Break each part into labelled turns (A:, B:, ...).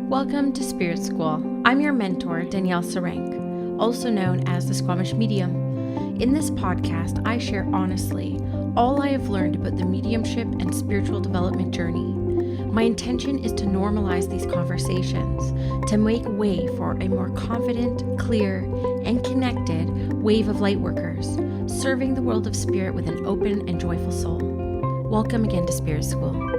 A: Welcome to Spirit School. I'm your mentor, Danielle Sarank, also known as the Squamish Medium. In this podcast, I share honestly all I have learned about the mediumship and spiritual development journey. My intention is to normalize these conversations, to make way for a more confident, clear, and connected wave of lightworkers, serving the world of spirit with an open and joyful soul. Welcome again to Spirit School.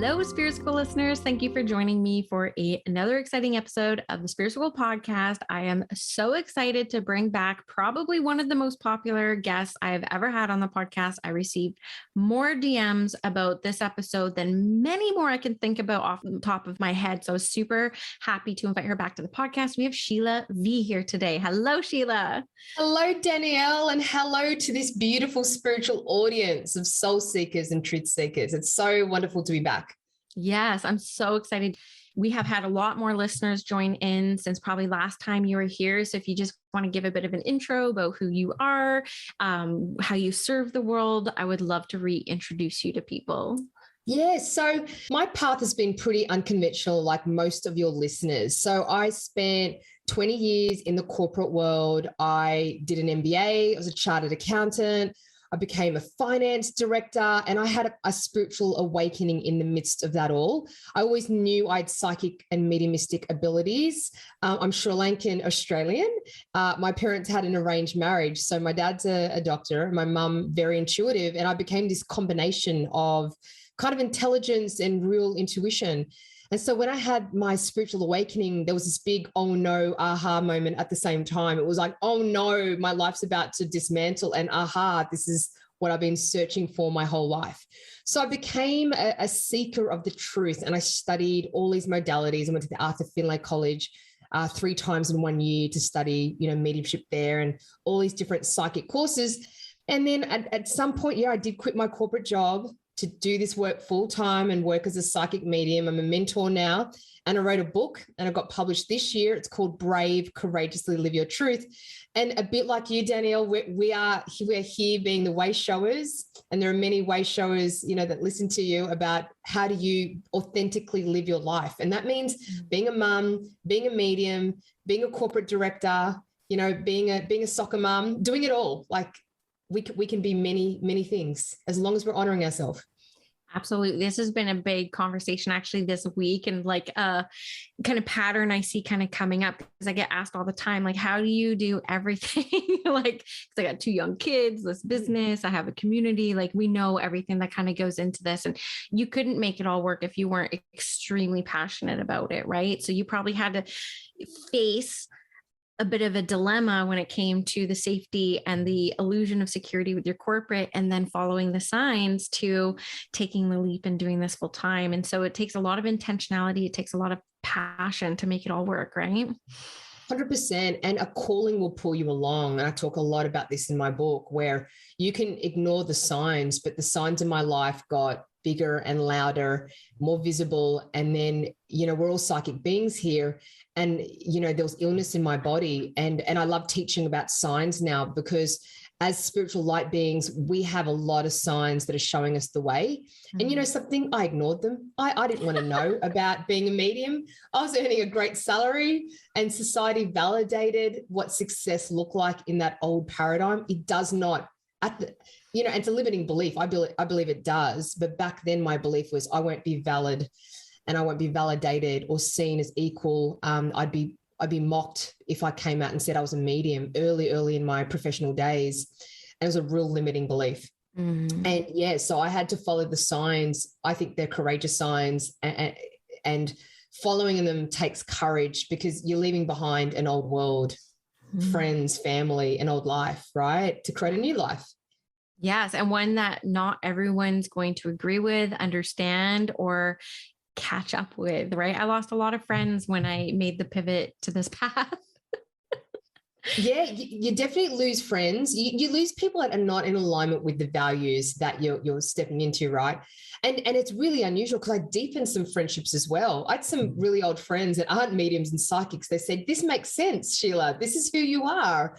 A: Hello, Spirit School listeners. Thank you for joining me for another exciting episode of the Spirit School podcast. I am so excited to bring back probably one of the most popular guests I have ever had on the podcast. I received more DMs about this episode than many more I can think about off the top of my head. So I was super happy to invite her back to the podcast. We have Sheila V here today. Hello, Sheila.
B: Hello, Danielle, and hello to this beautiful spiritual audience of soul seekers and truth seekers. It's so wonderful to be back.
A: Yes, I'm so excited. We have had a lot more listeners join in since probably last time you were here. So if you just want to give a bit of an intro about who you are, how you serve the world, I would love to reintroduce you to people.
B: Yeah, so my path has been pretty unconventional, like most of your listeners. So I spent 20 years in the corporate world. I did an MBA. I was a chartered accountant. I became a finance director, and I had a spiritual awakening in the midst of that all. I always knew I had psychic and mediumistic abilities. I'm Sri Lankan Australian. My parents had an arranged marriage. So my dad's a doctor, my mum very intuitive, and I became this combination of kind of intelligence and real intuition. And so when I had my spiritual awakening, there was this big, oh no, aha moment at the same time. It was like, oh no, my life's about to dismantle, and aha, this is what I've been searching for my whole life. So I became a seeker of the truth, and I studied all these modalities. I went to the Arthur Findlay College 3 times in 1 year to study, mediumship there and all these different psychic courses. And then at some point, I did quit my corporate job to do this work full time and work as a psychic medium. I'm a mentor now, and I wrote a book and it got published this year. It's called Brave, Courageously Live Your Truth. And a bit like you, Danielle, we're here being the way showers, and there are many way showers, that listen to you about how do you authentically live your life. And that means being a mum, being a medium, being a corporate director, being a soccer mum, doing it all. Like, we can be many, many things as long as we're honoring ourselves.
A: Absolutely. This has been a big conversation actually this week, and like a kind of pattern I see kind of coming up, because I get asked all the time, like, how do you do everything? Like, 'cause I got 2 young kids, this business, I have a community, like we know everything that kind of goes into this, and you couldn't make it all work if you weren't extremely passionate about it. Right. So you probably had to face a bit of a dilemma when it came to the safety and the illusion of security with your corporate, and then following the signs to taking the leap and doing this full time. And so it takes a lot of intentionality. It takes a lot of passion to make it all work, right?
B: 100%. And a calling will pull you along. And I talk a lot about this in my book, where you can ignore the signs, but the signs in my life got bigger and louder, more visible. And then, we're all psychic beings here. And, there was illness in my body. And I love teaching about signs now, because as spiritual light beings, we have a lot of signs that are showing us the way. Mm-hmm. And something, I ignored them. I didn't want to know about being a medium. I was earning a great salary, and society validated what success looked like in that old paradigm. It does not. It's a limiting belief. I believe it does. But back then my belief was I won't be valid, and I won't be validated or seen as equal. I'd be mocked if I came out and said I was a medium early in my professional days. And it was a real limiting belief. Mm-hmm. And so I had to follow the signs. I think they're courageous signs, and following them takes courage, because you're leaving behind an old world, friends, family, an old life, right? To create a new life.
A: Yes. And one that not everyone's going to agree with, understand, or catch up with, right? I lost a lot of friends when I made the pivot to this path.
B: Yeah, you definitely lose friends. You lose people that are not in alignment with the values that you're stepping into, right? And it's really unusual, because I deepened some friendships as well. I had some really old friends that aren't mediums and psychics. They said, this makes sense, Sheila. This is who you are.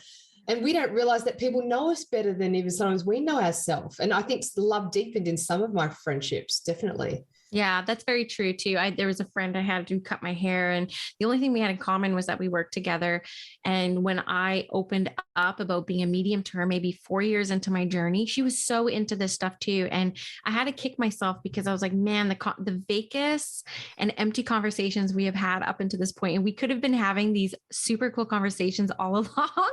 B: And we don't realize that people know us better than even sometimes we know ourselves. And I think love deepened in some of my friendships, definitely.
A: Yeah, that's very true too. There was a friend I had to cut my hair, and the only thing we had in common was that we worked together. And when I opened up about being a medium to her, maybe 4 years into my journey, she was so into this stuff too. And I had to kick myself because I was like, man, the vacuous and empty conversations we have had up until this point, and we could have been having these super cool conversations all along.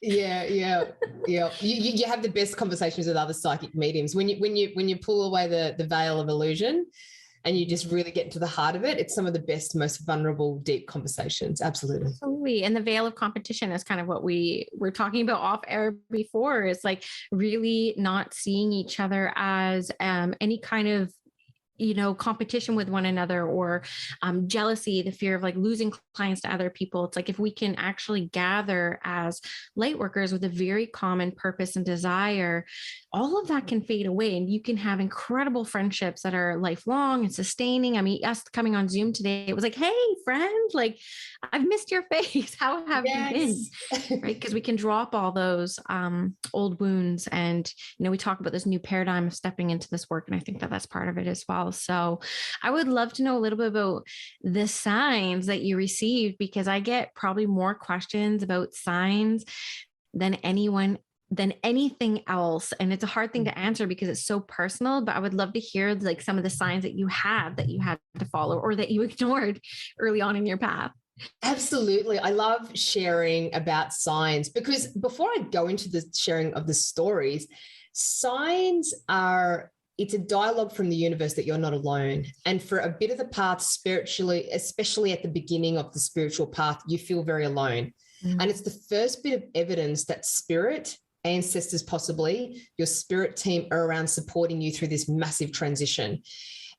B: Yeah. You have the best conversations with other psychic mediums when you pull away the veil of illusion, and you just really get into the heart of it. It's some of the best, most vulnerable, deep conversations. Absolutely.
A: Absolutely. And the veil of competition is kind of what we were talking about off air before. It's like really not seeing each other as any kind of competition with one another, or jealousy, the fear of like losing clients to other people. It's like, if we can actually gather as light workers with a very common purpose and desire, all of that can fade away, and you can have incredible friendships that are lifelong and sustaining. I mean, us coming on Zoom today, it was like, hey friend, like I've missed your face. How have you been? Right. Because we can drop all those old wounds. And, we talk about this new paradigm of stepping into this work. And I think that that's part of it as well. So I would love to know a little bit about the signs that you received, because I get probably more questions about signs than anything else. And it's a hard thing to answer because it's so personal, but I would love to hear like some of the signs that you had to follow, or that you ignored early on in your path.
B: Absolutely. I love sharing about signs, because before I go into the sharing of the stories, signs it's a dialogue from the universe that you're not alone. And for a bit of the path spiritually, especially at the beginning of the spiritual path, you feel very alone. And it's the first bit of evidence that spirit, ancestors, possibly your spirit team, are around supporting you through this massive transition.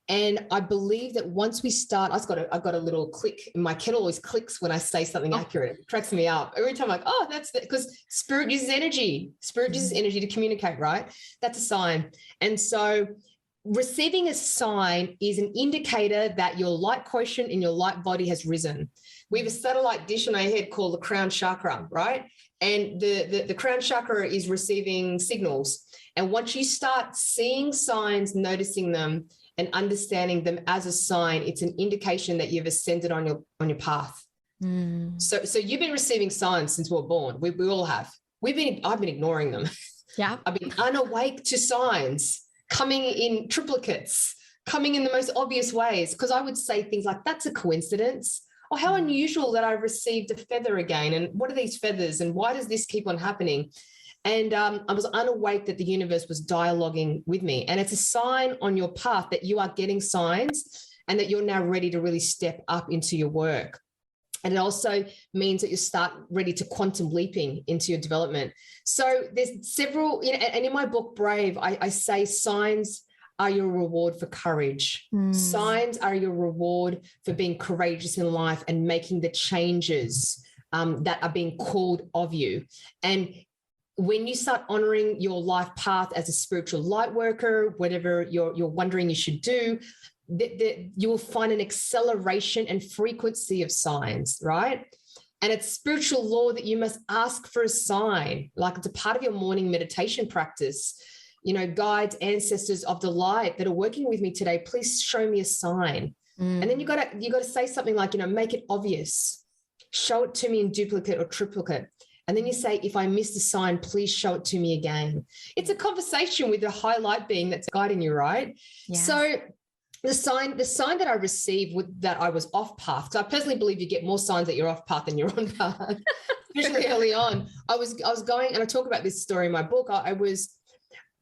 B: And I believe that once we start, I've got a little click. My kettle always clicks when I say something accurate. It cracks me up every time. I'm like, oh, that's because spirit uses energy. Spirit uses energy to communicate, right? That's a sign. And so receiving a sign is an indicator that your light quotient in your light body has risen. We have a satellite dish on our head called the crown chakra, right? And the crown chakra is receiving signals. And once you start seeing signs, noticing them, and understanding them as a sign, it's an indication that you've ascended on your path. So you've been receiving signs since we were born. We all have. I've been ignoring them.
A: Yeah.
B: I've been unawake to signs coming in triplicates, coming in the most obvious ways, because I would say things like, that's a coincidence. Or how unusual that I received a feather again. And what are these feathers? And why does this keep on happening? And I was unawake that the universe was dialoguing with me. And it's a sign on your path that you are getting signs and that you're now ready to really step up into your work. And it also means that you start ready to quantum leaping into your development. So there's several, and in my book, Brave, I say signs are your reward for courage. Signs are your reward for being courageous in life and making the changes that are being called of you. And when you start honoring your life path as a spiritual light worker, whatever you're wondering you should do, you will find an acceleration and frequency of signs, right? And it's spiritual law that you must ask for a sign, like it's a part of your morning meditation practice. Guides, ancestors of the light that are working with me today, please show me a sign. And then you got to say something like, make it obvious. Show it to me in duplicate or triplicate. And then you say, if I missed a sign, please show it to me again. It's a conversation with a high light being that's guiding you, right? Yeah. So the sign that I received that I was off path, because I personally believe you get more signs that you're off path than you're on path, especially early on. I was going, and I talk about this story in my book. I was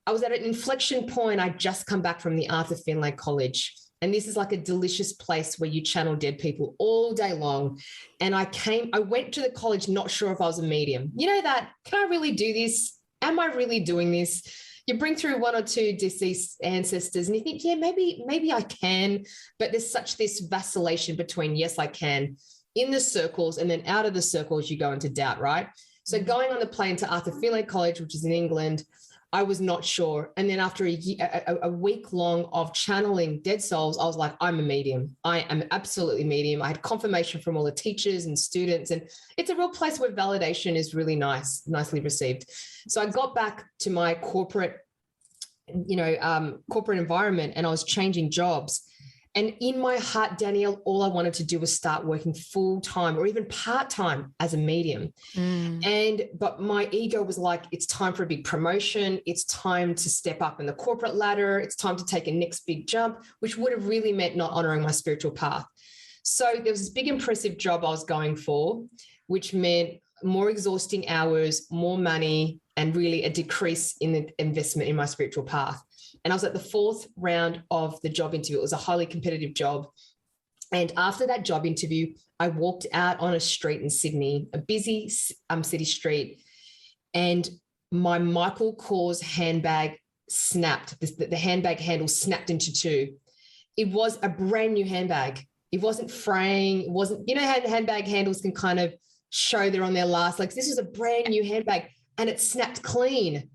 B: at an inflection point. I'd just come back from the Arthur Findlay College. And this is like a delicious place where you channel dead people all day long. And I went to the college not sure if I was a medium. You know that, can I really do this? Am I really doing this? You bring through one or two deceased ancestors and you think, yeah, maybe I can. But there's such this vacillation between, yes, I can, in the circles, and then out of the circles, you go into doubt, right? So going on the plane to authentically College, which is in England, I was not sure. And then after a week long of channeling dead souls, I was like, I'm a medium. I am absolutely medium. I had confirmation from all the teachers and students. And it's a real place where validation is really nicely received. So I got back to my corporate environment, and I was changing jobs. And in my heart, Danielle, all I wanted to do was start working full-time or even part-time as a medium. But my ego was like, it's time for a big promotion. It's time to step up in the corporate ladder. It's time to take a next big jump, which would have really meant not honoring my spiritual path. So there was this big, impressive job I was going for, which meant more exhausting hours, more money, and really a decrease in the investment in my spiritual path. And I was at the 4th round of the job interview. It was a highly competitive job. And after that job interview, I walked out on a street in Sydney, a busy city street, and my Michael Kors handbag snapped. The handbag handle snapped into two. It was a brand new handbag. It wasn't fraying. It wasn't, how the handbag handles can kind of show they're on their last. Like, this was a brand new handbag, and it snapped clean.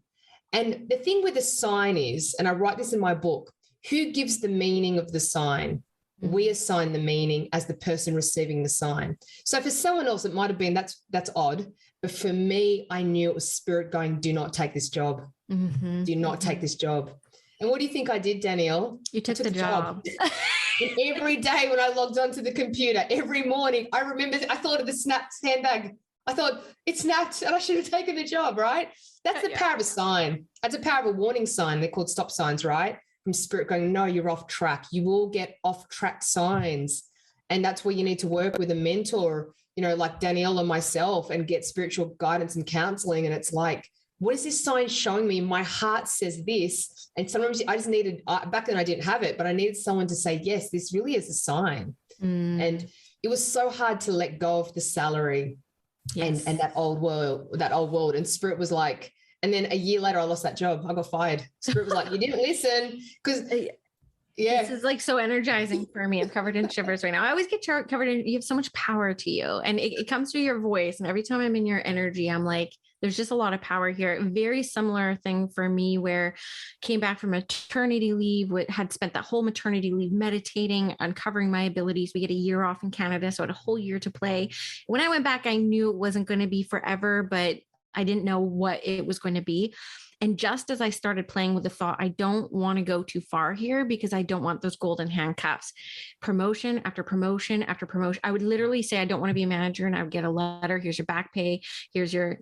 B: And the thing with a sign is, and I write this in my book, who gives the meaning of the sign? We assign the meaning as the person receiving the sign. So for someone else, it might have been, that's odd. But for me, I knew it was spirit going, do not take this job. Do not take this job. And what do you think I did, Danielle?
A: You took the job.
B: And every day when I logged onto the computer, every morning, I thought of the snapped handbag. I thought, it snapped and I should have taken the job, right? That's the power of a sign. That's the power of a warning sign. They're called stop signs, right? From spirit going, no, you're off track. You will get off track signs. And that's where you need to work with a mentor, like Danielle and myself, and get spiritual guidance and counseling. And it's like, what is this sign showing me? My heart says this. And sometimes I just needed, back then I didn't have it, but I needed someone to say, yes, this really is a sign. And it was so hard to let go of the salary. Yes. And that old world. And spirit was like, and then a year later, I lost that job. I got fired. Spirit was like, you didn't listen. Because this
A: is like so energizing for me. I'm covered in shivers right now. I always get covered in, you have so much power to you, and it comes through your voice. And every time I'm in your energy, I'm like, there's just a lot of power here. Very similar thing for me, where came back from maternity leave, had spent that whole maternity leave meditating, uncovering my abilities. We get a year off in Canada, so I had a whole year to play. When I went back, I knew it wasn't going to be forever, but I didn't know what it was going to be. And just as I started playing with the thought, I don't want to go too far here because I don't want those golden handcuffs. Promotion after promotion after promotion. I would literally say, I don't want to be a manager, and I would get a letter. Here's your back pay. Here's your,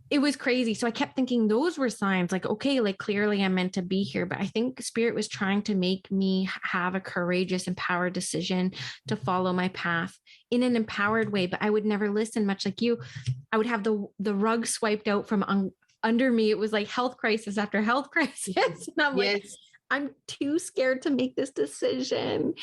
A: it was crazy. So I kept thinking those were signs, like, okay, like clearly I'm meant to be here. But I think spirit was trying to make me have a courageous, empowered decision to follow my path in an empowered way. But I would never listen, much like you. I would have the rug swiped out from under me. It was like health crisis after health crisis. And I'm like, I'm too scared to make this decision.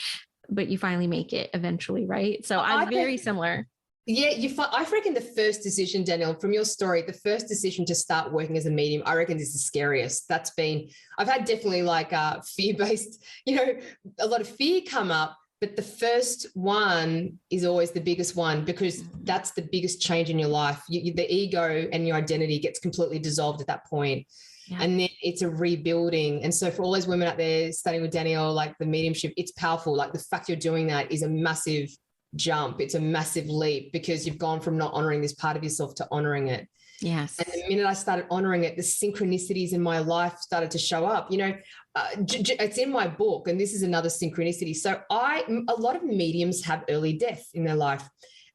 A: But you finally make it eventually, right? So I'm very similar.
B: Yeah, I reckon the first decision, Danielle, from your story, the first decision to start working as a medium, I reckon is the scariest. I've had definitely fear-based, a lot of fear come up, but the first one is always the biggest one, because that's the biggest change in your life. The ego and your identity gets completely dissolved at that point. Yeah. And then it's a rebuilding. And so for all those women out there studying with Danielle, like the mediumship, it's powerful. Like the fact you're doing that is a massive jump. It's a massive leap, because you've gone from not honoring this part of yourself to honoring it.
A: Yes.
B: And the minute I started honoring it, the synchronicities in my life started to show up. It's in my book, and this is another synchronicity. So a lot of mediums have early death in their life,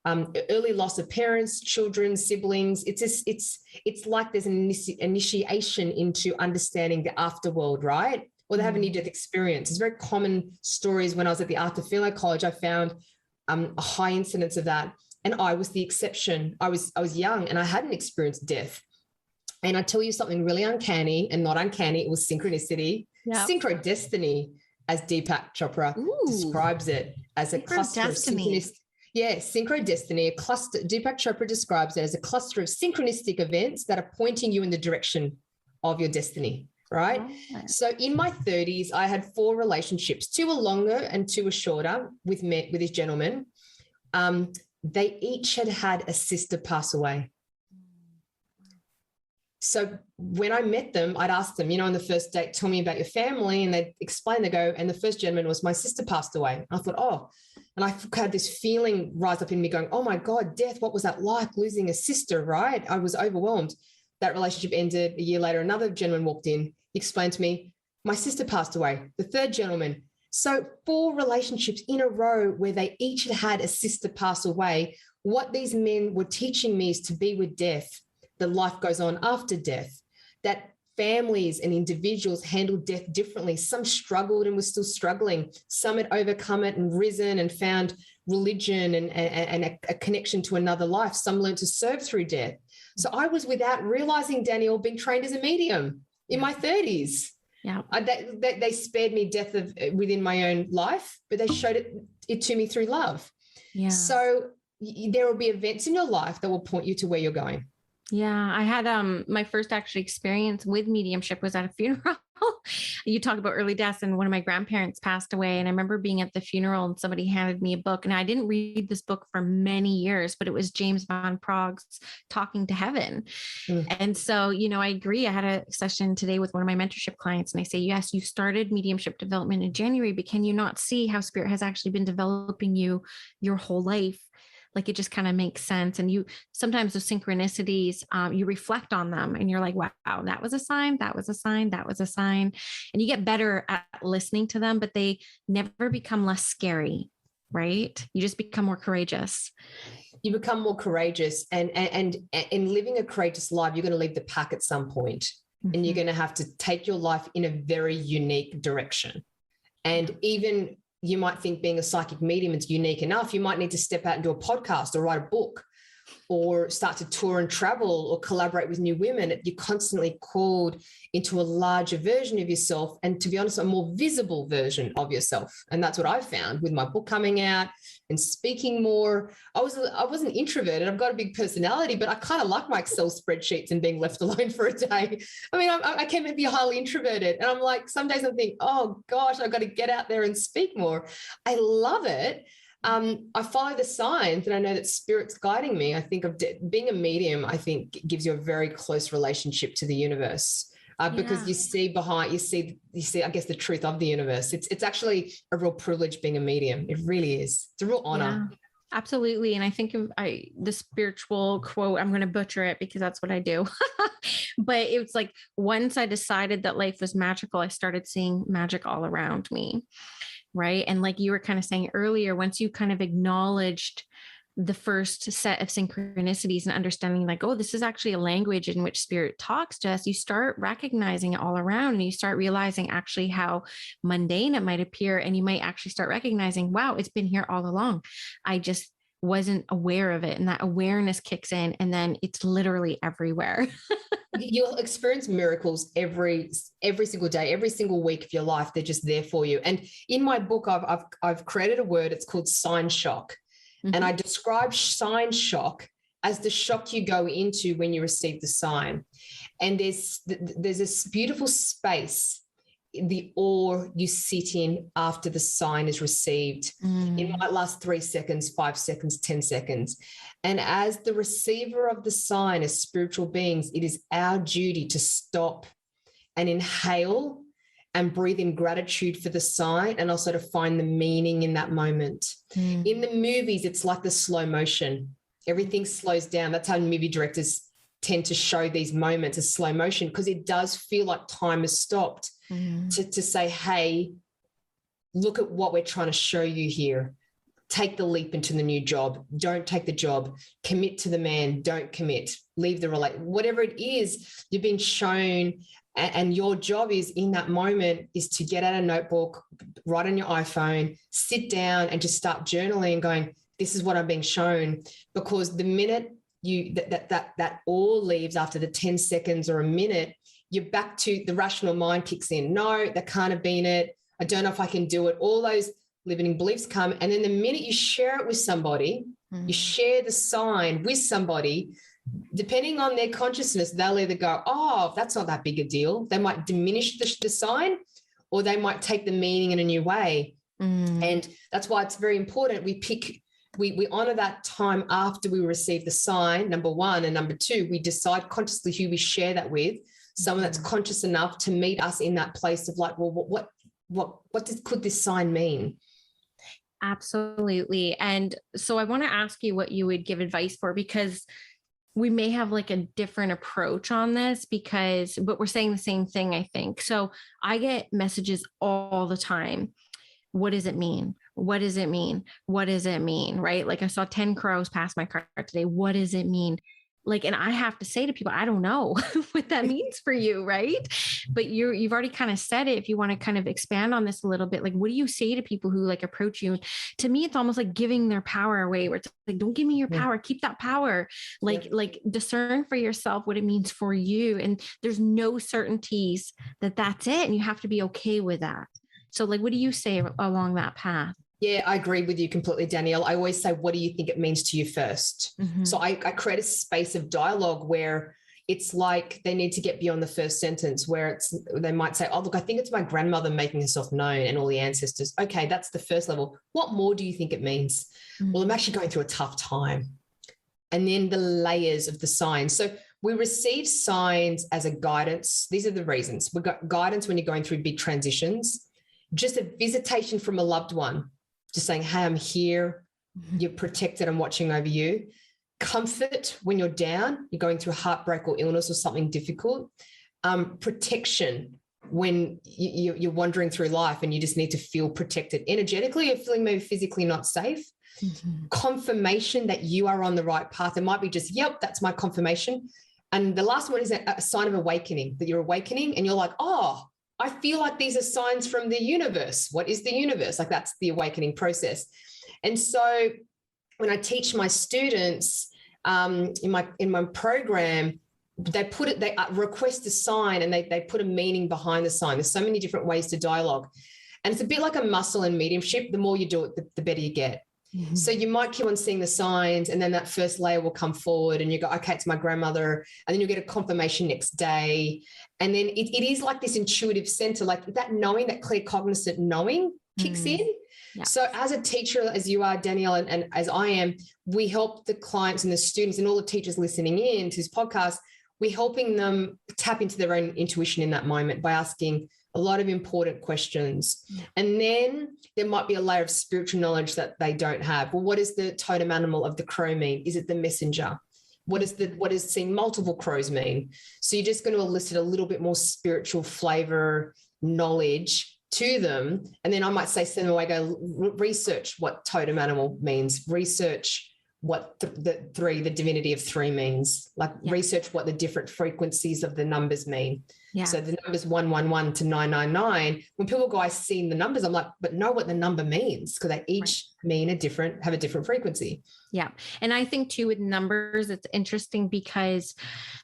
B: early loss of parents, children, siblings. It's like there's an initiation into understanding the afterworld, right? Or they have a near-death experience. It's very common stories. When I was at the Arthur College, I found a high incidence of that. And I was the exception. I was young and I hadn't experienced death. And I tell you something really uncanny, and not uncanny, it was synchronicity. Yep. Synchrodestiny, as Deepak Chopra describes it, as a cluster of synchronicity. Yeah, synchrodestiny, a cluster. Deepak Chopra describes it as a cluster of synchronistic events that are pointing you in the direction of your destiny. Right. So in my 30s, I had 4 relationships. 2 were longer and 2 were shorter with this gentleman. They each had a sister pass away. So when I met them, I'd ask them, on the first date, tell me about your family. And they'd explain, they go, and the first gentleman was, my sister passed away. And I thought, oh, and I had this feeling rise up in me going, oh my God, death, what was that like, losing a sister, right? I was overwhelmed. That relationship ended. A year later, another gentleman walked in. He explained to me, my sister passed away. The third gentleman. So 4 relationships in a row where they each had a sister pass away. What these men were teaching me is to be with death, that life goes on after death, that families and individuals handle death differently. Some struggled and were still struggling. Some had overcome it and risen and found religion and a connection to another life. Some learned to serve through death. So I was, without realizing, Danielle, being trained as a medium in my 30s.
A: Yeah.
B: They spared me death within my own life, but they showed it to me through love. Yeah. So there will be events in your life that will point you to where you're going.
A: Yeah, I had my first actually experience with mediumship was at a funeral. You talk about early deaths, and one of my grandparents passed away. And I remember being at the funeral and somebody handed me a book. And I didn't read this book for many years, but it was James Van Prague's Talking to Heaven. And so, I agree. I had a session today with one of my mentorship clients, and I say, yes, you started mediumship development in January, but can you not see how spirit has actually been developing you your whole life? Like, it just kind of makes sense. And you, sometimes those synchronicities, you reflect on them and you're like, wow, that was a sign. That was a sign. That was a sign. And you get better at listening to them, but they never become less scary, right? You just become more courageous.
B: You become more courageous, and in living a courageous life, you're going to leave the pack at some point, and you're going to have to take your life in a very unique direction. And even you might think being a psychic medium is unique enough. You might need to step out and do a podcast or write a book or start to tour and travel or collaborate with new women. You're constantly called into a larger version of yourself, and, to be honest, a more visible version of yourself. And that's what I found with my book coming out and speaking more. I was an introvert, and I've got a big personality, but I kind of like my Excel spreadsheets and being left alone for a day. I mean, I can be highly introverted, and I'm like, some days I think, oh gosh, I've got to get out there and speak more. I love it. I follow the signs, and I know that spirit's guiding me. I think of being a medium, I think gives you a very close relationship to the universe. Because you see, I guess, the truth of the universe. It's actually a real privilege being a medium. It really is. It's a real honor.
A: Yeah, absolutely. And I think of the spiritual quote, I'm going to butcher it because that's what I do. But it's like, once I decided that life was magical, I started seeing magic all around me. Right. And like you were kind of saying earlier, once you kind of acknowledged the first set of synchronicities and understanding, like, oh, this is actually a language in which spirit talks to us, you start recognizing it all around, and you start realizing actually how mundane it might appear. And you might actually start recognizing, wow, it's been here all along. I just wasn't aware of it. And that awareness kicks in, and then it's literally everywhere.
B: You'll experience miracles every single day, every single week of your life. They're just there for you. And in my book, I've created a word. It's called sign shock. And I describe sign shock as the shock you go into when you receive the sign. And there's this beautiful space, the awe you sit in after the sign is received. It might last 3 seconds, 5 seconds, 10 seconds. And as the receiver of the sign, as spiritual beings, it is our duty to stop and inhale and breathe in gratitude for the sign, and also to find the meaning in that moment. In the movies, it's like the slow motion. Everything slows down. That's how movie directors tend to show these moments as slow motion, because it does feel like time has stopped to say, hey, look at what we're trying to show you here. Take the leap into the new job. Don't take the job. Commit to the man. Don't commit. Leave the relate. Whatever it is, you've been shown. And your job is, in that moment, is to get out a notebook, write on your iPhone, sit down and just start journaling and going, this is what I'm being shown. Because the minute that all leaves after the 10 seconds or a minute, you're back to the rational mind kicks in. No, that can't have been it. I don't know if I can do it. All those limiting beliefs come. And then the minute you share it with somebody, you share the sign with somebody, depending on their consciousness, they'll either go, oh, that's not that big a deal. They might diminish the sign, or they might take the meaning in a new way. And that's why it's very important we pick we honor that time after we receive the sign, number one. And number two, we decide consciously who we share that with, someone that's conscious enough to meet us in that place of like, well, could this sign mean?
A: Absolutely. And so I want to ask you what you would give advice for, because we may have like a different approach on this but we're saying the same thing, I think. So I get messages all the time. What does it mean? What does it mean? What does it mean? Right? Like I saw 10 crows pass my car today. What does it mean? Like, and I have to say to people, I don't know what that means for you. Right. But you've already kind of said it. If you want to kind of expand on this a little bit, like, what do you say to people who like approach you? To me, it's almost like giving their power away, where it's like, don't give me your power, keep that power, like discern for yourself what it means for you. And there's no certainties that that's it. And you have to be okay with that. So like, what do you say along that path?
B: Yeah, I agree with you completely, Danielle. I always say, what do you think it means to you first? Mm-hmm. So I create a space of dialogue where it's like they need to get beyond the first sentence, where they might say, oh, look, I think it's my grandmother making herself known and all the ancestors. Okay, that's the first level. What more do you think it means? Mm-hmm. Well, I'm actually going through a tough time. And then the layers of the signs. So we receive signs as a guidance. These are the reasons. We've got guidance when you're going through big transitions, just a visitation from a loved one, just saying, hey, I'm here, you're protected, I'm watching over you. Comfort when you're down, you're going through heartbreak or illness or something difficult. Protection when you're wandering through life and you just need to feel protected energetically, you're feeling maybe physically not safe. Mm-hmm. Confirmation that you are on the right path. It might be just, yep, that's my confirmation. And the last one is a sign of awakening, that you're awakening and you're like, oh, I feel like these are signs from the universe. What is the universe? Like that's the awakening process. And so when I teach my students in my program, they request a sign and they put a meaning behind the sign. There's so many different ways to dialogue. And it's a bit like a muscle in mediumship. The more you do it, the better you get. Mm-hmm. So you might keep on seeing the signs and then that first layer will come forward and you go, okay, it's my grandmother. And then you'll get a confirmation next day. And then it is like this intuitive center, like that knowing, that clear cognizant knowing kicks in. Yeah. So as a teacher, as you are, Danielle, and as I am, we help the clients and the students and all the teachers listening in to this podcast, we're helping them tap into their own intuition in that moment by asking a lot of important questions. And then there might be a layer of spiritual knowledge that they don't have. Well, what does the totem animal of the crow mean? Is it the messenger? What does seeing multiple crows mean? So you're just going to elicit a little bit more spiritual flavor, knowledge to them. And then I might say, send them away, go research what totem animal means, research what the divinity of three means, research what the different frequencies of the numbers mean. Yeah. So the numbers 111 to 999, when people go, I've seen the numbers, I'm like, but know what the number means, because they each mean have a different frequency.
A: Yeah. And I think too, with numbers, it's interesting because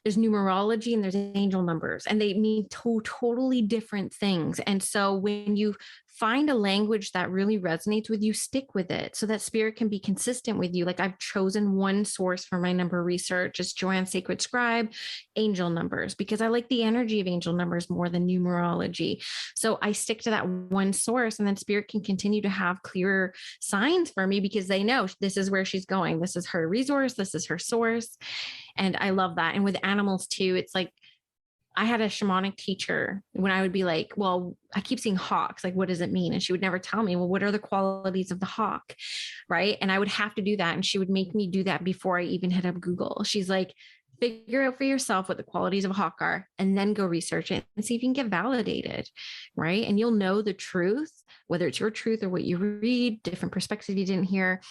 A: there's numerology and there's angel numbers, and they mean totally different things. And so when you find a language that really resonates with you, stick with it so that spirit can be consistent with you. Like I've chosen one source for my number research. It's Joanne Sacred Scribe, angel numbers, because I like the energy of angel numbers more than numerology. So I stick to that one source, and then spirit can continue to have clearer signs for me because they know this is where she's going. This is her resource. This is her source. And I love that. And with animals too, it's like, I had a shamanic teacher when I would be like, well, I keep seeing hawks. Like, what does it mean? And she would never tell me, well, what are the qualities of the hawk? Right. And I would have to do that. And she would make me do that before I even hit up Google. She's like, figure out for yourself what the qualities of a hawk are, and then go research it and see if you can get validated. Right. And you'll know the truth, whether it's your truth or what you read, different perspectives you didn't hear.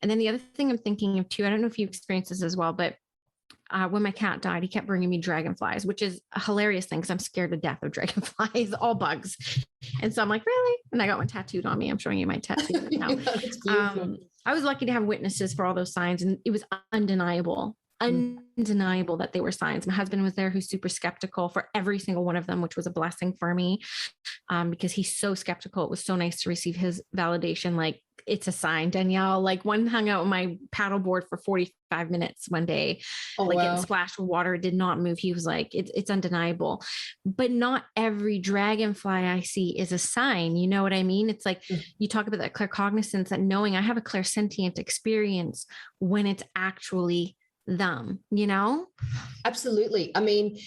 A: And then the other thing I'm thinking of too, I don't know if you experienced this as well, but when my cat died, he kept bringing me dragonflies, which is a hilarious thing because I'm scared to death of dragonflies, all bugs. And so I'm like, really? And I got one tattooed on me. I'm showing you my tattoo right now. I was lucky to have witnesses for all those signs, and it was undeniable. undeniable that they were signs. My husband was there, who's super skeptical for every single one of them, which was a blessing for me, because he's so skeptical. It was so nice to receive his validation. Like, it's a sign, Danielle. Like, one hung out on my paddleboard for 45 minutes one day, getting splashed with water, did not move. He was like, it's undeniable. But not every dragonfly I see is a sign. You know what I mean? It's like, you talk about that claircognizance, that knowing I have a clairsentient experience when it's actually them, you know?
B: Absolutely. I mean,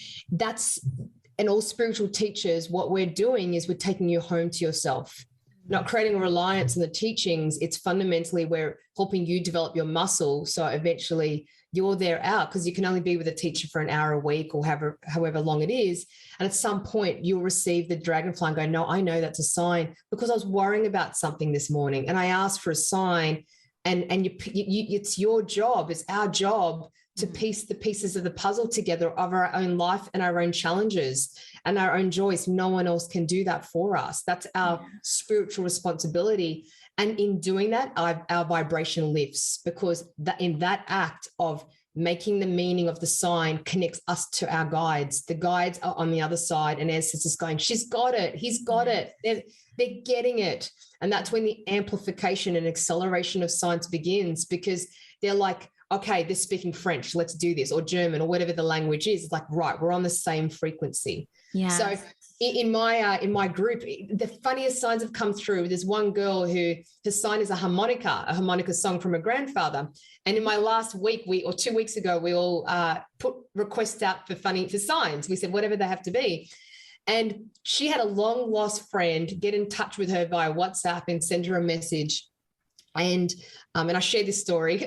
B: and all spiritual teachers, what we're doing is we're taking you home to yourself, not creating a reliance on the teachings. It's fundamentally we're helping you develop your muscle. So eventually you're there out, because you can only be with a teacher for an hour a week or however long it is. And at some point you'll receive the dragonfly and go, no, I know that's a sign, because I was worrying about something this morning and I asked for a sign. And it's your job, it's our job to piece the pieces of the puzzle together of our own life and our own challenges and our own joys. No one else can do that for us. That's our spiritual responsibility. And in doing that, our vibration lifts, because in that act of making the meaning of the sign connects us to our guides. The guides are on the other side, and ancestors going, she's got it, he's got it. They're getting it. And that's when the amplification and acceleration of science begins, because they're like, okay, they're speaking French, let's do this, or German, or whatever the language is. It's like, right, we're on the same frequency. Yeah. So in my group, the funniest signs have come through. There's one girl who her sign is a harmonica song from her grandfather. And in my last week, 2 weeks ago, we all put requests out for signs. We said, whatever they have to be. And she had a long lost friend get in touch with her via WhatsApp and send her a message. And I share this story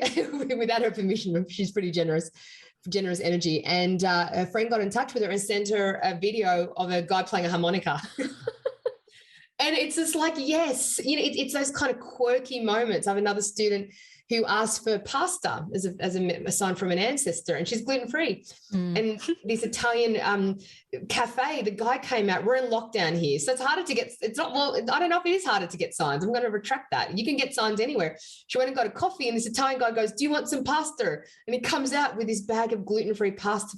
B: without her permission. She's pretty generous energy. And her friend got in touch with her and sent her a video of a guy playing a harmonica. And it's just like, yes, it's those kind of quirky moments. I have another student who asked for pasta as a sign from an ancestor, and she's gluten-free. And this Italian cafe, the guy came out, we're in lockdown here, so it's harder to get, I don't know if it is harder to get signs. I'm going to retract that. You can get signs anywhere. She went and got a coffee, and this Italian guy goes, do you want some pasta? And he comes out with this bag of gluten-free pasta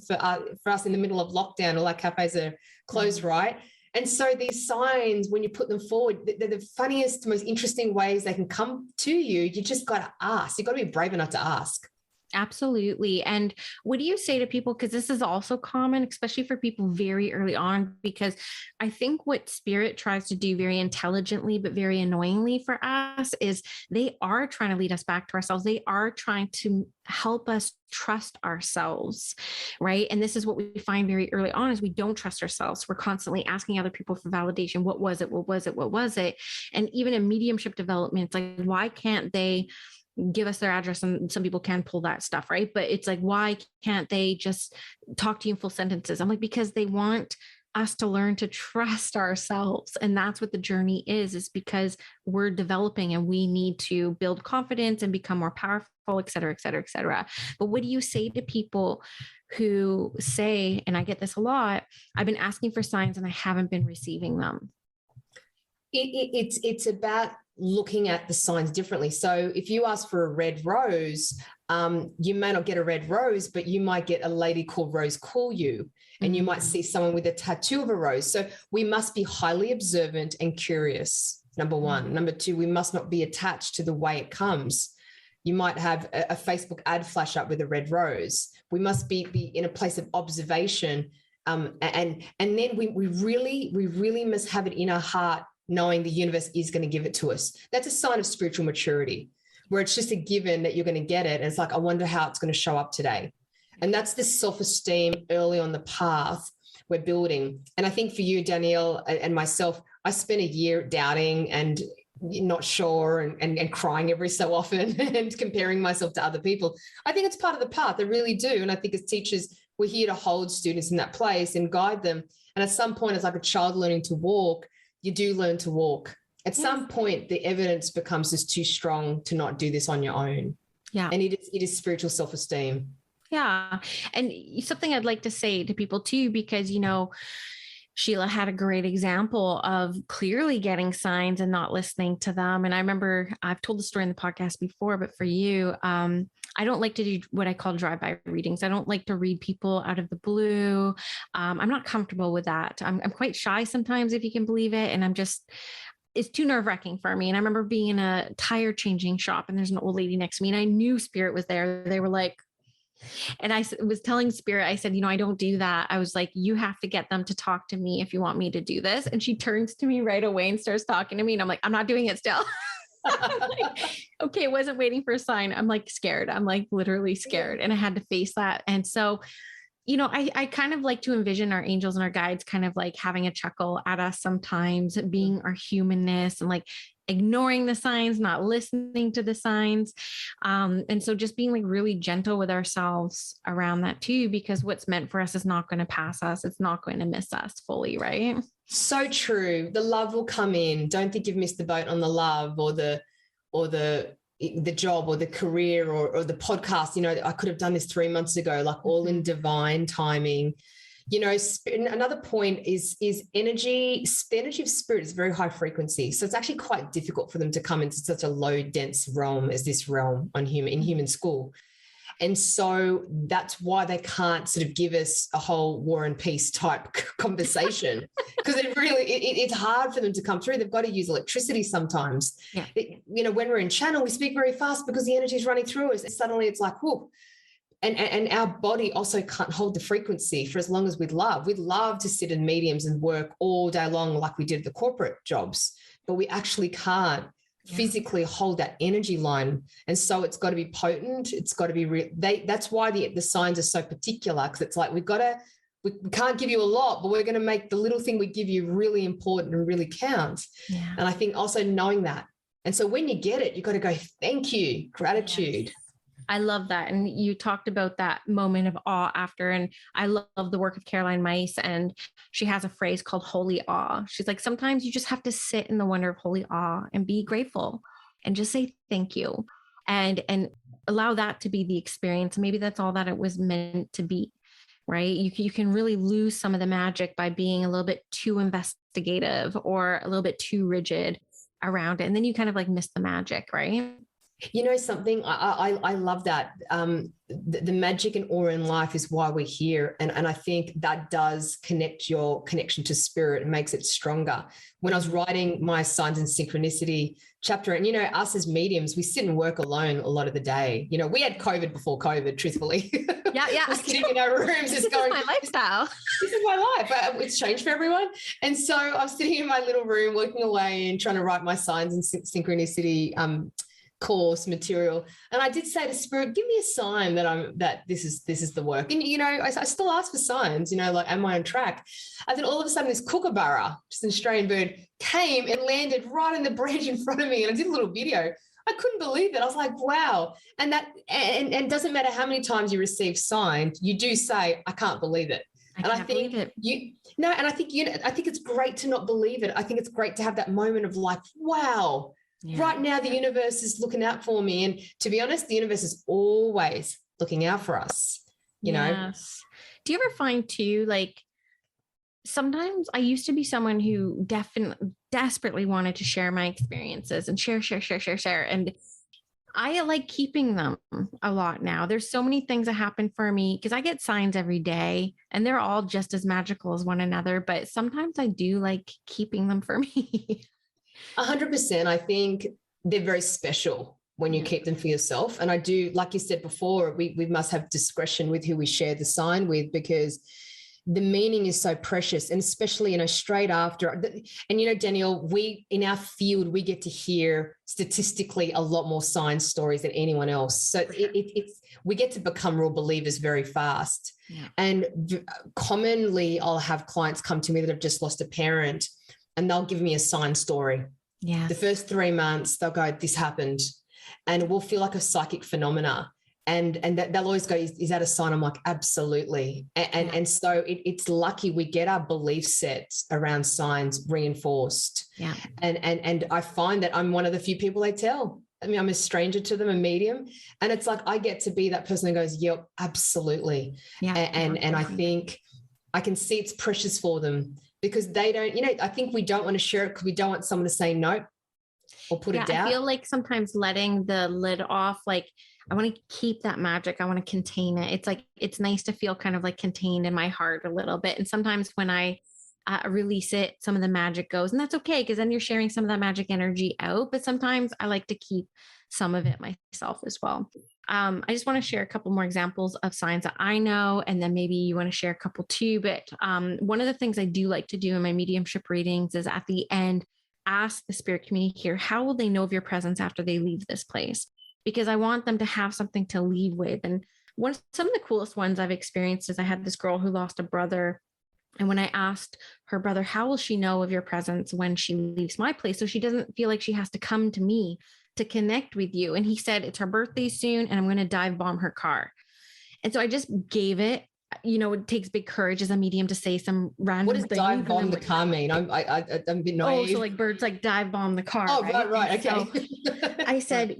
B: for us in the middle of lockdown. All our cafes are closed, right? And so these signs, when you put them forward, they're the funniest, most interesting ways they can come to you. You just got to ask. You've got to be brave enough to ask.
A: Absolutely. And what do you say to people? Because this is also common, especially for people very early on, because I think what spirit tries to do very intelligently, but very annoyingly for us, is they are trying to lead us back to ourselves. They are trying to help us trust ourselves, right? And this is what we find very early on, is we don't trust ourselves. We're constantly asking other people for validation. What was it? What was it? What was it? And even in mediumship development, it's like, why can't they give us their address? And some people can pull that stuff, right? But it's like, why can't they just talk to you in full sentences? I'm like, because they want us to learn to trust ourselves. And that's what the journey is because we're developing and we need to build confidence and become more powerful, et cetera, et cetera, et cetera. But what do you say to people who say, and I get this a lot, I've been asking for signs and I haven't been receiving them?
B: It's about looking at the signs differently. So if you ask for a red rose, you may not get a red rose, but you might get a lady called Rose call you, and you might see someone with a tattoo of a rose. So we must be highly observant and curious, number one. Number two, we must not be attached to the way it comes. You might have a Facebook ad flash up with a red rose. We must be in a place of observation. And then we really must have it in our heart, knowing the universe is going to give it to us. That's a sign of spiritual maturity, where it's just a given that you're going to get it. And it's like, I wonder how it's going to show up today. And that's this self-esteem early on the path we're building. And I think for you, Danielle, and myself, I spent a year doubting and not sure and crying every so often and comparing myself to other people. I think it's part of the path. I really do. And I think as teachers, we're here to hold students in that place and guide them. And at some point, it's like a child learning to walk. You do learn to walk. At some point, the evidence becomes just too strong to not do this on your own. Yeah. And it is spiritual self-esteem.
A: Yeah. And something I'd like to say to people too, because, Sheila had a great example of clearly getting signs and not listening to them. And I remember I've told the story in the podcast before, but for you, I don't like to do what I call drive-by readings. I don't like to read people out of the blue. I'm not comfortable with that. I'm quite shy sometimes, if you can believe it. And it's too nerve-wracking for me. And I remember being in a tire changing shop and there's an old lady next to me and I knew spirit was there. They were like, and I was telling spirit, I said, I don't do that. I was like, you have to get them to talk to me if you want me to do this. And she turns to me right away and starts talking to me. And I'm like, I'm not doing it still. Like, okay, wasn't waiting for a sign. I'm like scared. I'm like literally scared. And I had to face that. And so, I kind of like to envision our angels and our guides kind of like having a chuckle at us sometimes, being our humanness and like ignoring the signs, not listening to the signs. And so just being like really gentle with ourselves around that too, because what's meant for us is not going to pass us. It's not going to miss us fully. Right.
B: So true. The love will come in. Don't think you've missed the boat on the love or the job or the career or the podcast. I could have done this 3 months ago, like all in divine timing. Another point is energy. The energy of spirit is very high frequency. So it's actually quite difficult for them to come into such a low dense realm as this realm in human school. And so that's why they can't sort of give us a whole war and peace type conversation, because it's hard for them to come through. They've got to use electricity sometimes. Yeah. When we're in channel, we speak very fast because the energy is running through us. And suddenly it's like, whoa. And our body also can't hold the frequency for as long as we'd love. We'd love to sit in mediums and work all day long like we did the corporate jobs, but we actually can't physically hold that energy line. And so it's got to be potent. It's got to be that's why the signs are so particular, because it's like we can't give you a lot, but we're going to make the little thing we give you really important and really count. Yeah. And I think also knowing that. And so when you get it, you've got to go, thank you, gratitude. Yes.
A: I love that. And you talked about that moment of awe after, and I love the work of Caroline Myss, and she has a phrase called holy awe. She's like, sometimes you just have to sit in the wonder of holy awe and be grateful and just say thank you and allow that to be the experience. Maybe that's all that it was meant to be, right? You can really lose some of the magic by being a little bit too investigative or a little bit too rigid around it. And then you kind of like miss the magic, right?
B: Something I love that the magic and awe in life is why we're here, and I think that does connect your connection to spirit and makes it stronger. When I was writing my signs and synchronicity chapter, and us as mediums, we sit and work alone a lot of the day. We had COVID before COVID, truthfully.
A: Yeah.
B: We're sitting in our rooms, just going,
A: "This is my lifestyle.
B: This is my life." It's changed for everyone, and so I'm sitting in my little room, working away and trying to write my signs and synchronicity course material. And I did say to spirit, give me a sign that this is the work. And I still ask for signs, like, am I on track? And then all of a sudden this kookaburra, just an Australian bird, came and landed right in the branch in front of me, and I did a little video. I couldn't believe it. I was like, wow. And it doesn't matter how many times you receive signs, you do say, I can't believe it. I think it's great to not believe it. I think it's great to have that moment of like, wow. Yeah. Right now, the universe is looking out for me. And to be honest, the universe is always looking out for us, you know?
A: Do you ever find too, like, sometimes I used to be someone who desperately wanted to share my experiences and share. And I like keeping them a lot now. There's so many things that happen for me because I get signs every day and they're all just as magical as one another. But sometimes I do like keeping them for me.
B: 100%. I think they're very special when you keep them for yourself. And I do, like you said before, we must have discretion with who we share the sign with, because the meaning is so precious. And especially, straight after, and Danielle, in our field, we get to hear statistically a lot more sign stories than anyone else. So we get to become real believers very fast. Yeah. And commonly I'll have clients come to me that have just lost a parent, and they'll give me a sign story. Yeah. The first 3 months, they'll go, this happened. And it will feel like a psychic phenomena. And they'll always go, is that a sign? I'm like, absolutely. And so it's lucky we get our belief sets around signs reinforced. Yeah. And I find that I'm one of the few people they tell. I mean, I'm a stranger to them, a medium. And it's like, I get to be that person that goes, yep, absolutely. Yeah. And I think I can see it's precious for them, because they don't, I think we don't want to share it because we don't want someone to say no. or put
A: Yeah,
B: it down?
A: I feel like sometimes letting the lid off, like I want to keep that magic. I want to contain it. It's like, it's nice to feel kind of like contained in my heart a little bit. And sometimes when I release it, some of the magic goes, and that's okay, because then you're sharing some of that magic energy out. But sometimes I like to keep some of it myself as well. I just want to share a couple more examples of signs that I know, and then maybe you want to share a couple too. But one of the things I do like to do in my mediumship readings is at the end, ask the spirit community here, how will they know of your presence after they leave this place? Because I want them to have something to leave with. And some of the coolest ones I've experienced is I had this girl who lost a brother. And when I asked her brother, how will she know of your presence when she leaves my place, so she doesn't feel like she has to come to me to connect with you? And he said, it's her birthday soon, and I'm going to dive bomb her car. And so I just gave it. It takes big courage as a medium to say some random
B: What does
A: thing.
B: dive bomb the car mean? I'm a bit naive.
A: So like birds like dive bomb the car.
B: Oh,
A: right.
B: Okay.
A: So I said,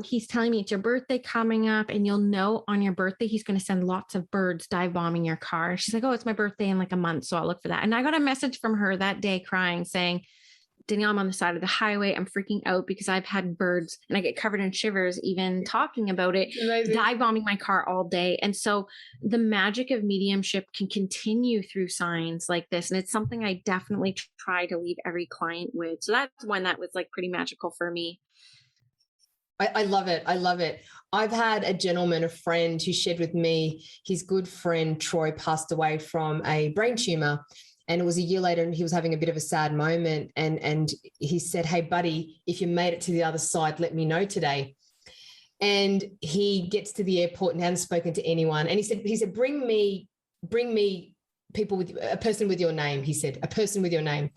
A: he's telling me it's your birthday coming up, and you'll know on your birthday, he's going to send lots of birds dive bombing your car. She's like, oh, it's my birthday in like a month, so I'll look for that. And I got a message from her that day crying, saying, Danielle, I'm on the side of the highway. I'm freaking out because I've had birds, and I get covered in shivers even talking about it, dive bombing my car all day. And so the magic of mediumship can continue through signs like this. And it's something I definitely try to leave every client with. So that's one that was like pretty magical for me.
B: I love it. I love it. I've had a gentleman, a friend, who shared with me, his good friend Troy passed away from a brain tumor. And it was a year later, and he was having a bit of a sad moment. And he said, hey, buddy, if you made it to the other side, let me know today. And he gets to the airport and hadn't spoken to anyone. And he said, bring me people with a person with your name. He said, a person with your name.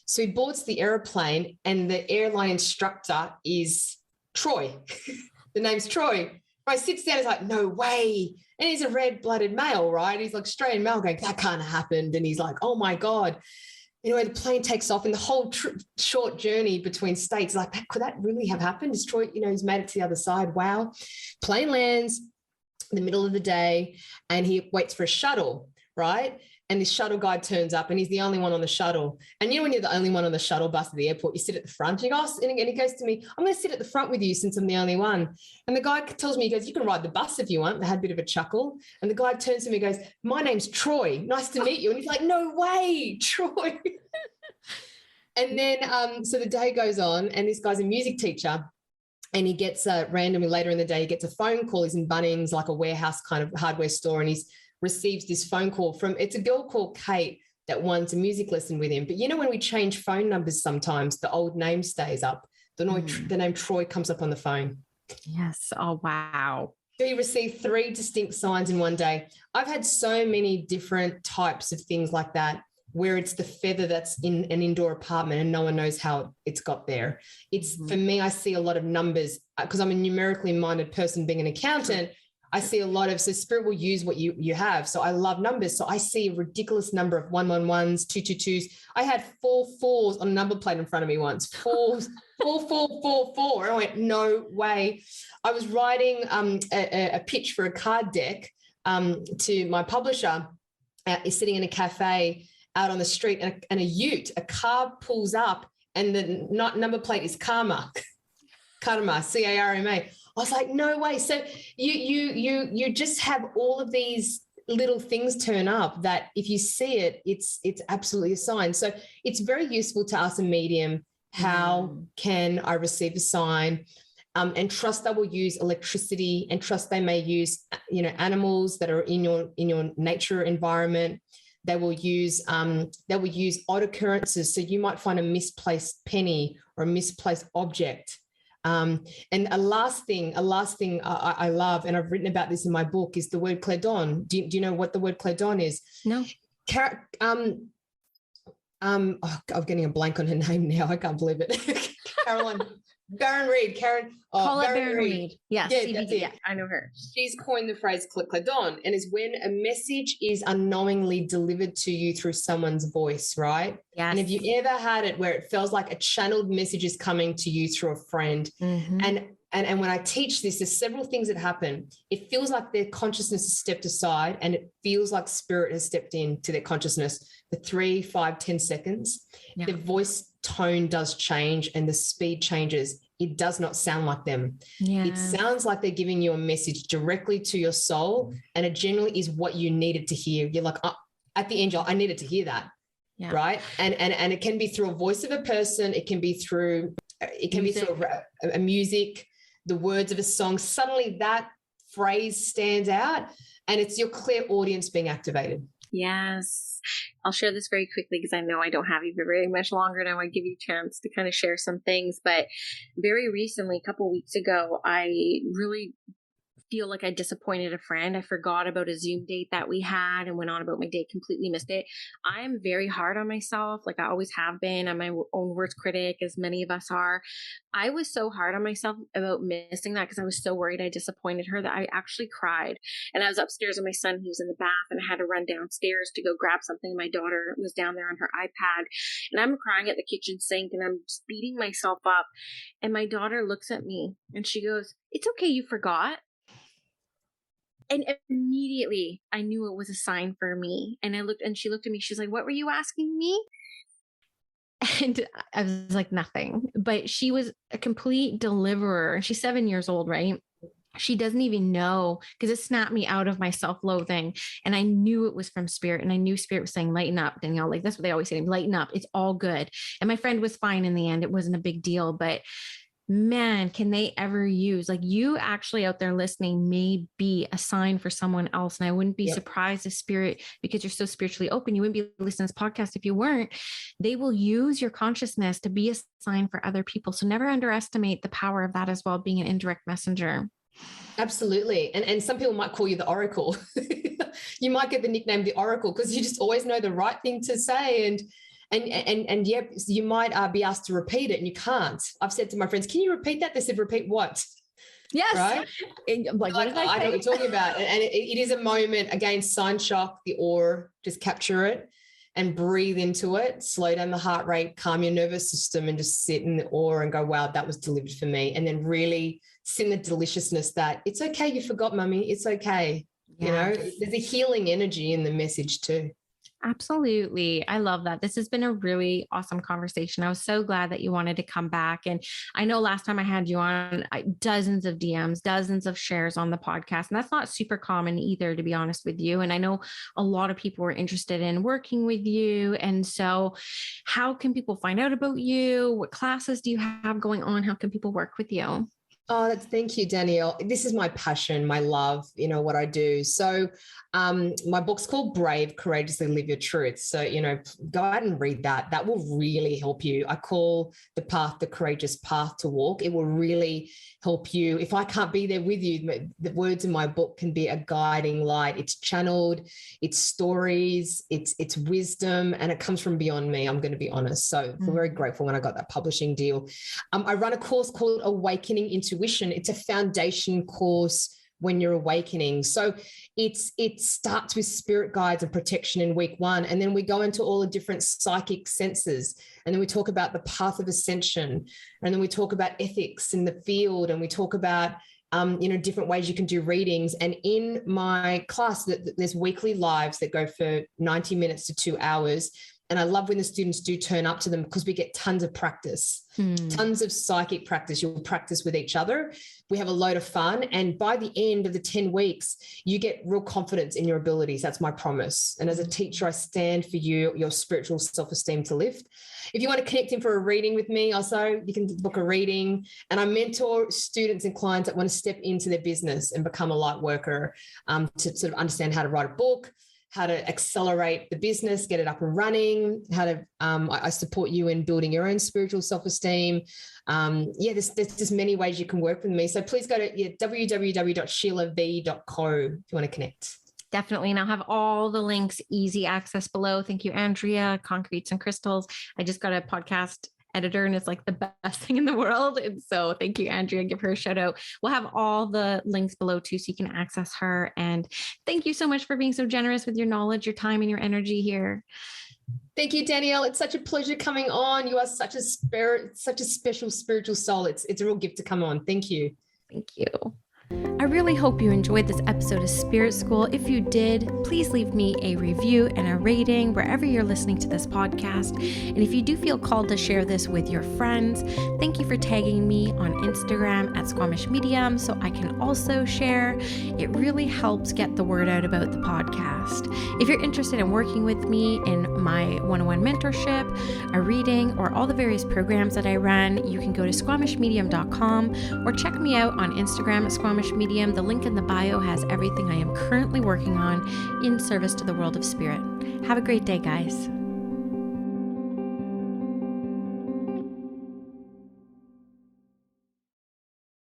B: So he boards the airplane, and the airline instructor is Troy. The name's Troy. Right, sits down, he's like, no way. And he's a red-blooded male, right? He's like Australian male going, that can't have happened. And he's like, oh my God. Anyway, the plane takes off, and the whole short journey between states, like, could that really have happened? Is Troy, he's made it to the other side. Wow. Plane lands in the middle of the day, and he waits for a shuttle, right? And this shuttle guy turns up, and he's the only one on the shuttle. And when you're the only one on the shuttle bus at the airport, you sit at the front. And he goes to me, I'm going to sit at the front with you since I'm the only one. And the guy tells me, he goes, you can ride the bus if you want. They had a bit of a chuckle. And the guy turns to me and goes, my name's Troy. Nice to meet you. And he's like, no way, Troy. And then, so the day goes on, and this guy's a music teacher. And he gets randomly later in the day, he gets a phone call. He's in Bunnings, like a warehouse kind of hardware store. And he's receives this phone call it's a girl called Kate that wants a music lesson with him. But when we change phone numbers, sometimes the old name stays up. The name Troy comes up on the phone.
A: Yes. Oh, wow.
B: So he received 3 distinct signs in one day. I've had so many different types of things like that, where it's the feather that's in an indoor apartment and no one knows how it's got there. It's for me, I see a lot of numbers because I'm a numerically minded person, being an accountant. I see a lot of, so spirit will use what you have. So I love numbers. So I see a ridiculous number of 111s, 222s. I had 4 4s on a number plate in front of me once. 4s, 4 4 4 4. And I went, no way. I was writing a pitch for a card deck to my publisher, sitting in a cafe out on the street, and a car pulls up, and the number plate is Karma, Karma, C-A-R-M-A. I was like, no way. So you just have all of these little things turn up that if you see it, it's absolutely a sign. So it's very useful to ask a medium, how can I receive a sign? And trust they will use electricity, and trust they may use, animals that are in your nature environment. They will use odd occurrences. So you might find a misplaced penny or a misplaced object. And a last thing I love, and I've written about this in my book, is the word cledon. Do you know what the word cledon is?
A: No.
B: I'm getting a blank on her name now. I can't believe it. Baron Reed.
A: Call it Baron Reed. Yes,
B: yeah,
A: CBD. Yeah, I know her.
B: She's coined the phrase cledon, and is when a message is unknowingly delivered to you through someone's voice, right?
A: Yes.
B: And have you ever had it where it feels like a channeled message is coming to you through a friend? And when I teach this, there's several things that happen. It feels like their consciousness has stepped aside, and it feels like spirit has stepped into their consciousness for 3, 5, 10 seconds. Yeah. The voice tone does change and the speed changes, it does not sound like them.
A: Yeah.
B: It sounds like they're giving you a message directly to your soul, and it generally is what you needed to hear. You're like, oh, at the end, I needed to hear that. Yeah. Right. And it can be through a voice of a person. It can be through a music, the words of a song. Suddenly that phrase stands out, and it's your clear audience being activated.
A: Yes. I'll share this very quickly because I know I don't have you very much longer, and I want to give you a chance to kind of share some things. But very recently, a couple of weeks ago, I really feel like I disappointed a friend. I forgot about a Zoom date that we had and went on about my day, completely missed it. I'm very hard on myself. Like I always have been. I'm my own worst critic, as many of us are. I was so hard on myself about missing that because I was so worried I disappointed her that I actually cried. And I was upstairs with my son, who was in the bath, and I had to run downstairs to go grab something. My daughter was down there on her iPad, and I'm crying at the kitchen sink, and I'm just beating myself up. And my daughter looks at me and she goes, "It's okay, you forgot." And immediately I knew it was a sign for me. And she looked at me. She's like, "What were you asking me?" And I was like, "Nothing." But she was a complete deliverer. She's 7 years old, right? She doesn't even know, because it snapped me out of my self-loathing. And I knew it was from spirit. And I knew spirit was saying, "Lighten up, Danielle." Like that's what they always say, "Lighten up. It's all good." And my friend was fine in the end. It wasn't a big deal, but man, can they ever use, like, you actually out there listening may be a sign for someone else. And I wouldn't be surprised if spirit, because you're so spiritually open, you wouldn't be listening to this podcast if you weren't. They will use your consciousness to be a sign for other people. So never underestimate the power of that as well, being an indirect messenger.
B: Absolutely. And some people might call you the oracle. You might get the nickname the oracle because you just always know the right thing to say. And yeah, you might be asked to repeat it and you can't. I've said to my friends, "Can you repeat that?" They said, "Repeat what?"
A: Yes.
B: Right?
A: Like, what did I say?
B: I know what you're talking about. And it is a moment, again, sign shock, the awe, just capture it and breathe into it, slow down the heart rate, calm your nervous system, and just sit in the awe and go, "Wow, that was delivered for me." And then really send the deliciousness that it's okay, you forgot, mummy. It's okay. Yes. You know, there's a healing energy in the message too.
A: Absolutely. I love that. This has been a really awesome conversation. I was so glad that you wanted to come back. And I know last time I had you on, dozens of DMs, dozens of shares on the podcast. And that's not super common either, to be honest with you. And I know a lot of people were interested in working with you. And so how can people find out about you? What classes do you have going on? How can people work with you?
B: Oh, thank you, Danielle. This is my passion, my love, what I do. So my book's called Brave, Courageously Live Your Truth. So, go out and read that. That will really help you. I call the path the courageous path to walk. It will really help you. If I can't be there with you, the words in my book can be a guiding light. It's channeled, it's stories, it's wisdom, and it comes from beyond me. I'm going to be honest. So I'm very grateful when I got that publishing deal. I run a course called Awakening Intuition. It's a foundation course when you're awakening. So it starts with spirit guides and protection in week 1. And then we go into all the different psychic senses. And then we talk about the path of ascension. And then we talk about ethics in the field. And we talk about, different ways you can do readings. And in my class, there's weekly lives that go for 90 minutes to 2 hours. And I love when the students do turn up to them because we get tons of practice, tons of psychic practice. You'll practice with each other. We have a load of fun. And by the end of the 10 weeks, you get real confidence in your abilities. That's my promise. And as a teacher, I stand for you, your spiritual self-esteem to lift. If you want to connect in for a reading with me, also, you can book a reading. And I mentor students and clients that want to step into their business and become a light worker, to sort of understand how to write a book, how to accelerate the business, get it up and running, how to, I support you in building your own spiritual self-esteem. There's just many ways you can work with me. So please go to www.sheilav.co if you want to connect.
A: Definitely. And I'll have all the links, easy access below. Thank you, Andrea, Concretes and Crystals. I just got a podcast editor and it's like the best thing in the world. And so thank you, Andrea. Give her a shout out. We'll have all the links below too, so you can access her. And thank you so much for being so generous with your knowledge, your time, and your energy here.
B: Thank you, Danielle. It's such a pleasure coming on. You are such a spirit, such a special spiritual soul. It's a real gift to come on. Thank you.
A: Thank you. I really hope you enjoyed this episode of Spirit School. If you did, please leave me a review and a rating wherever you're listening to this podcast. And if you do feel called to share this with your friends, thank you for tagging me on Instagram at Squamish Medium so I can also share. It really helps get the word out about the podcast. If you're interested in working with me in my one-on-one mentorship, a reading, or all the various programs that I run, you can go to squamishmedium.com or check me out on Instagram at Squamish Medium. The link in the bio has everything I am currently working on in service to the world of spirit. Have a great day, guys.